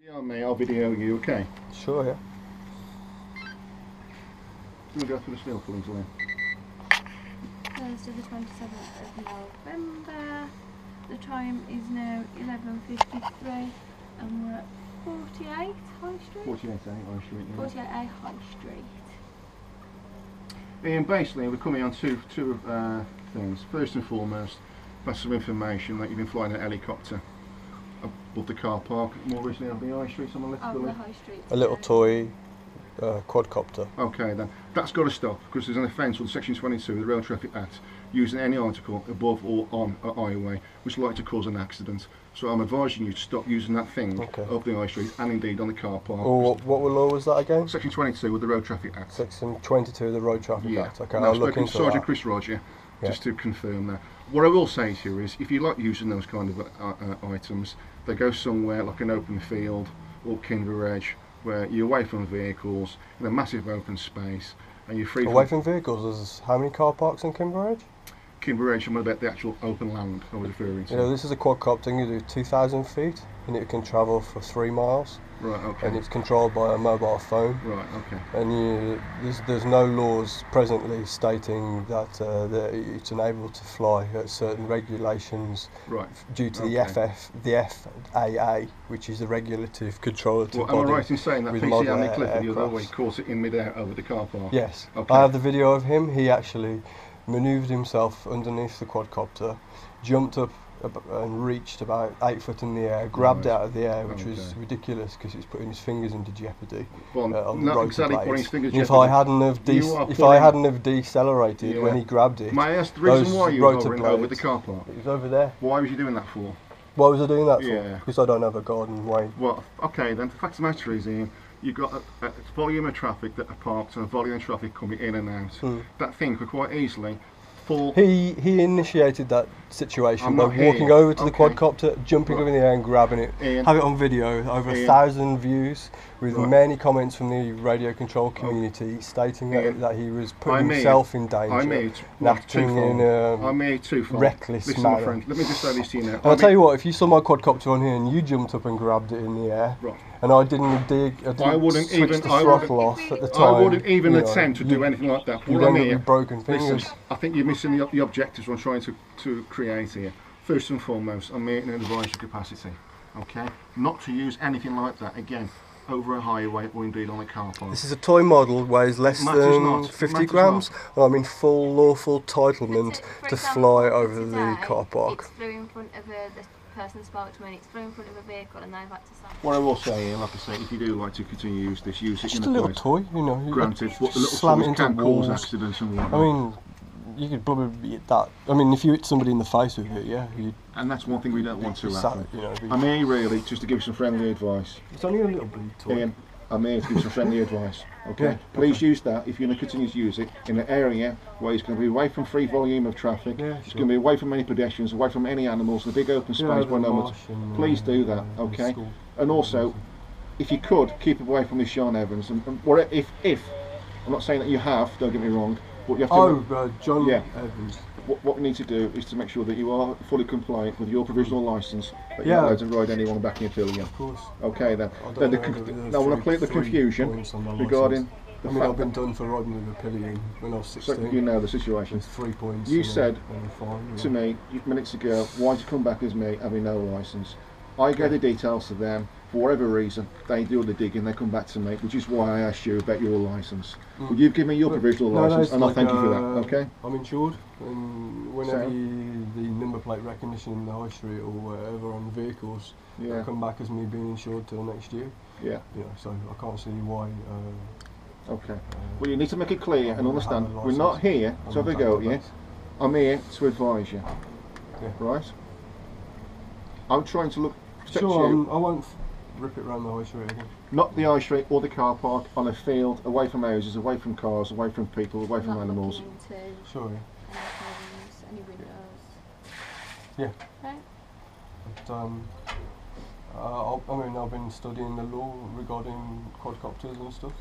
Yeah, mate, I'll video you, okay? Sure, yeah. Can we go through the snail pullings then? Thursday the 27th of November. The time is now 11:53 and we're at 48 High Street? 48A High Street, yeah. 48A High Street. And basically we're coming on two things. First and foremost, that's some information that you've been flying an helicopter above the car park, more recently on the High Street on the left. Oh, the High Street. A little toy quadcopter. Okay then, that's got to stop because there's an offence under Section 22 of the Rail Traffic Act using any article above or on a highway which is likely to cause an accident. So I'm advising you to stop using that thing up the High Street and indeed on the car park. Oh, what law was that again? Section 22 of the Road Traffic Act. Section 22 of the Road Traffic Act. Okay, and I'll I've look spoken into to Sergeant that. Chris Roger just to confirm that. What I will say to you is, if you like using those kind of items, they go somewhere like an open field or Kimber Edge, where you're away from vehicles in a massive open space, and you're free away from vehicles. There's how many car parks in Kimber Edge? Kimber Edge, I'm about the actual open land I was referring to. You know, this is a quadcopter. You do 2,000 feet, and it can travel for 3 miles. Right, okay. And it's controlled by a mobile phone. Right, okay. And there's no laws presently stating that it's unable to fly at certain regulations. Right. Due to the FAA, which is the regulative controllative body. Am I right in saying that PC Andy Clifford the other week caught it in mid-air over the car park? Yes. Okay. I have the video of him. He actually manoeuvred himself underneath the quadcopter, jumped up and reached about 8 foot in the air, grabbed out of the air, which was ridiculous because he's putting his fingers into jeopardy on the rotor blades. If I hadn't have decelerated when he grabbed it, may I ask the reason why you were hovering over the blades, car park? It was over there. Why was you doing that for? What was I doing that for? Yeah. Because I don't have a garden way. Well, okay then, the fact of the matter is, Ian, you've got a volume of traffic that are parked and a volume of traffic coming in and out. That thing could quite easily fall. He initiated that situation by walking over to the quadcopter, jumping up in the air and grabbing it. Ian, have it on video, over 1,000 views, with many comments from the radio control community stating that he was putting himself in danger, acting in a reckless manner. My friend, let me just say this to you now. I'll tell you what, if you saw my quadcopter on here and you jumped up and grabbed it in the air, and I didn't switch the throttle off at the time, I wouldn't even attempt to do anything like that. You'd end up with broken fingers. Listen, I think you're missing the objectives I'm trying to create here. First and foremost, I'm here in an advisory capacity, okay? Not to use anything like that, again, over a highway or indeed on a car park. This is a toy model, weighs less than 50 grams, and I'm in full lawful entitlement to fly over the car park. It's flew in front of the person spoke to me, and it's flew in front of a vehicle and they've had to stop. What I will say, like I say, if you do like to continue to use this, use it just in a little toy, you know. Granted, but the little slam toys into can walls. cause accidents and whatnot. I mean, you could probably hit that. I mean, if you hit somebody in the face with it, yeah. And that's one thing we don't want to happen. You know, I'm here really just to give you some friendly advice. It's only a little bitty toy. Ian, I'm here to give you some friendly advice. Okay? Please use that if you're going to continue to use it in an area where it's going to be away from free volume of traffic. It's going to be away from any pedestrians, away from any animals, in a big open space by no. Please do that, okay? And also, if you could, keep away from this Sean Evans. And if I'm not saying that you have, don't get me wrong, but you have to. John Evans. What we need to do is to make sure that you are fully compliant with your provisional licence, that you're not allowed to ride anyone back in your pillion. Of course. Okay then. Now I want to clear the confusion regarding the fact I've been done for riding with a pillion when I was 16. So you know the situation. With 3 points. You said to me minutes ago, why'd you come back as me having no licence? I gave the details to them. For whatever reason, they do the digging, they come back to me, which is why I asked you about your licence. Would you give me your provisional licence, and I'll thank you for that, okay? I'm insured, and whenever the number plate recognition in the high street or wherever on vehicles, I come back as me being insured till next year. Yeah. So I can't see why. Okay. Well, you need to make it clear and understand, we're not here to have a go at you. I'm here to advise you. Right? I'm trying to protect you. I won't rip it around the high street again. Not the high street or the car park, on a field, away from houses, away from cars, away from people, away from animals. Sure. Any windows. Yeah. Okay. But, I mean, I've been studying the law regarding quadcopters and stuff,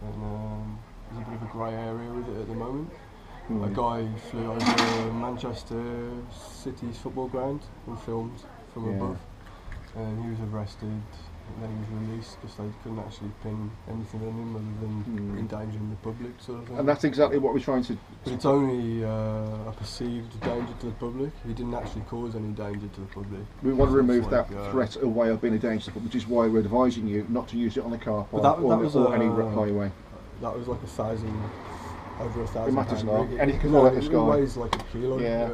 and there's a bit of a grey area with it at the moment. A guy flew over Manchester City's football ground and filmed from above, and he was arrested and then he was released because they couldn't actually pin anything on him other than endangering the public sort of thing. And that's exactly what we're trying to... But it's only a perceived danger to the public. He didn't actually cause any danger to the public. We want to remove that threat away of being a danger to the public, which is why we're advising you not to use it on the car park or any highway. That was like over 1,000 It matters pound. not. Anything can fall out the It sky. weighs like a kilo. Yeah.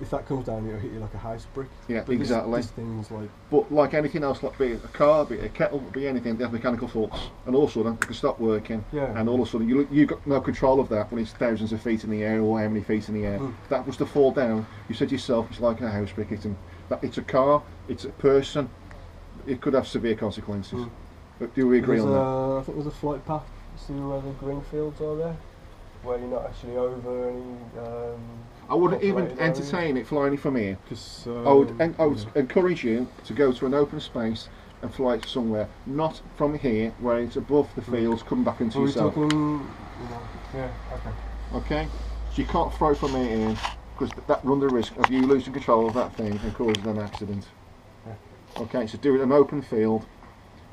If that comes down, it'll hit you like a house brick. Yeah, but exactly. This thing's like... But like anything else, like be it a car, be it a kettle, be anything, they have mechanical faults, and all of a sudden it can stop working, and all of a sudden you've got no control of that when it's thousands of feet in the air or how many feet in the air. If that was to fall down, you said yourself, it's like a house brick. It's a car, it's a person. It could have severe consequences. But do we agree on that? I think there's a flight path. See where the green fields are there, where you're not actually over any. I wouldn't even entertain it flying from here. I would encourage you to go to an open space and fly it somewhere, not from here where it's above the fields, coming back into yourself. Yeah, okay. Okay, so you can't throw from here because that run the risk of you losing control of that thing and causing an accident. Yeah. Okay, so do it in an open field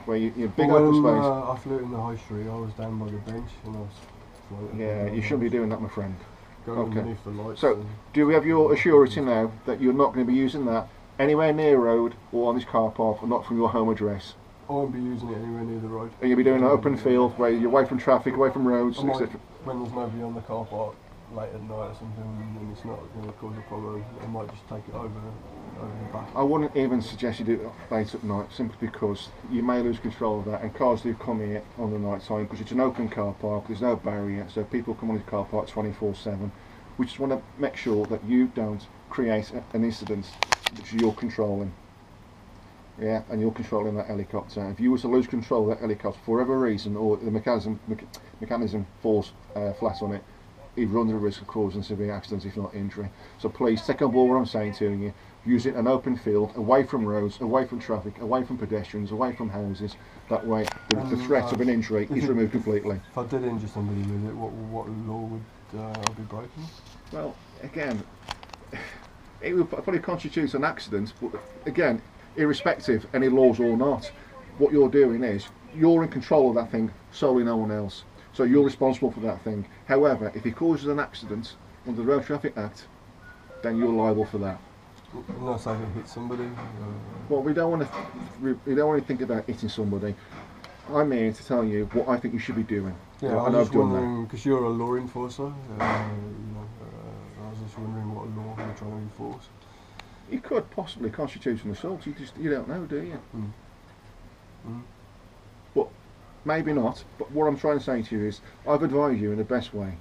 where you're big open space. I flew in the high street. I was down by the bench and I was floating. Yeah, you shouldn't be doing that, my friend. Going underneath the lights. So, do we have your assurance now that you're not going to be using that anywhere near road or on this car park, or not from your home address? I won't be using it anywhere near the road. And you'll be doing an open field where you're away from traffic, away from roads, etc. When there's nobody on the car park late at night or something, and it's not going to cause a problem, I might just take it over the back. I wouldn't even suggest you do it late at night, simply because you may lose control of that, and cars do come here on the night time because it's an open car park, there's no barrier, so people come on the car park 24/7. We just want to make sure that you don't create an incident which you're controlling. Yeah, and you're controlling that helicopter. If you were to lose control of that helicopter for whatever reason, or the mechanism falls flat on it, you run the risk of causing severe accidents, if not injury. So please take on board what I'm saying to you. Use it in an open field, away from roads, away from traffic, away from pedestrians, away from houses. That way, the threat of an injury is removed completely. If I did injure somebody with it, what law would I be breaking? Well, again, it would probably constitute an accident, but again, irrespective any laws or not, what you're doing is you're in control of that thing, solely no one else. So you're responsible for that thing. However, if it causes an accident under the Road Traffic Act, then you're liable for that. Not saying it hit somebody. Well, we don't want to think about hitting somebody. I'm here to tell you what I think you should be doing. Yeah, I was just wondering, because you're a law enforcer, I was just wondering what law you're trying to enforce. You could possibly constitutional assault. You don't know, do you? But maybe not. But what I'm trying to say to you is, I've advised you in the best way.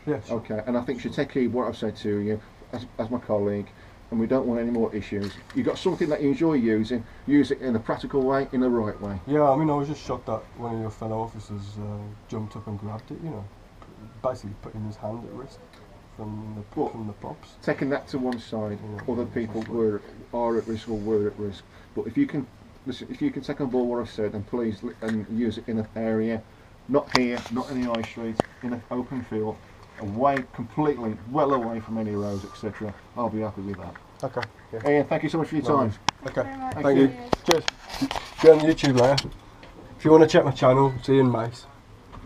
Yes. Okay, and I think you should take heed what I've said to you as my colleague. And we don't want any more issues. You've got something that you enjoy using, use it in a practical way, in the right way. Yeah, I mean, I was just shocked that one of your fellow officers jumped up and grabbed it, basically putting his hand at risk from the props. Taking that to one side, other people are at risk or were at risk. But if you can listen, if you can take on board what I've said, and please use it in an area, not here, not in the high street, in an open field, away, completely, well away from any roads, etc. I'll be happy with that. Okay. Yeah. Ian, thank you so much for your time. Okay. Thank you. Cheers. Go on YouTube later. If you want to check my channel, it's Ian Mace.